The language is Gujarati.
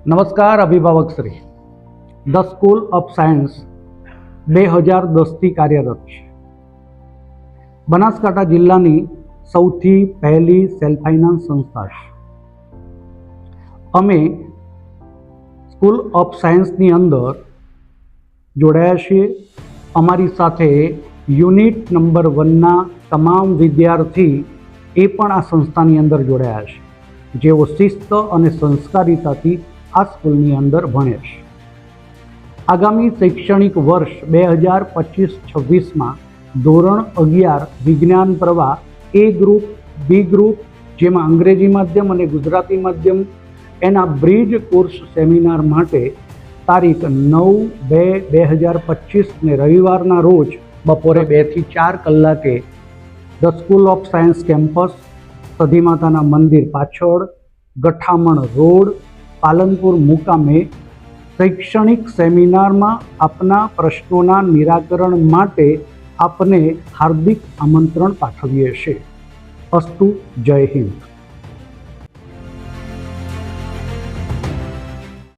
નમસ્કાર અભિભાવક Shri. The school of science 2010થી કાર્યરત છે. બનાસકાંઠા જિલ્લાની સૌથી પહેલી સેલ્ફ ફાઇનાન્સ સંસ્થા છે. અમે સ્કૂલ ઓફ સાયન્સની અંદર જોડાયા છીએ. અમારી સાથે યુનિટ નંબર 1ના તમામ વિદ્યાર્થી એ પણ આ સંસ્થાની અંદર જોડાયા છે, જેઓ શિસ્ત અને સંસ્કારિતાથી આ સ્કૂલની અંદર ભણે છે. આગામી શૈક્ષણિક વર્ષ 2025-26માં ધોરણ 11 વિજ્ઞાન પ્રવાહ એ ગ્રુપ, બી ગ્રુપ, જેમાં અંગ્રેજી માધ્યમ અને ગુજરાતી માધ્યમ, એના બ્રિજ કોર્સ સેમિનાર માટે તારીખ 9/2/2025 ને રવિવારના રોજ બપોરે 2 થી 4 કલાકે the school of science campus, Sadhi માતાના મંદિર પાછળ, ગઠામણ રોડ, પાલનપુર મુકામે શૈક્ષણિક સેમિનારમાં આપના પ્રશ્નોના નિરાકરણ માટે આપને હાર્દિક આમંત્રણ પાઠવીએ છીએ. અસ્તુ. જય હિન્દ.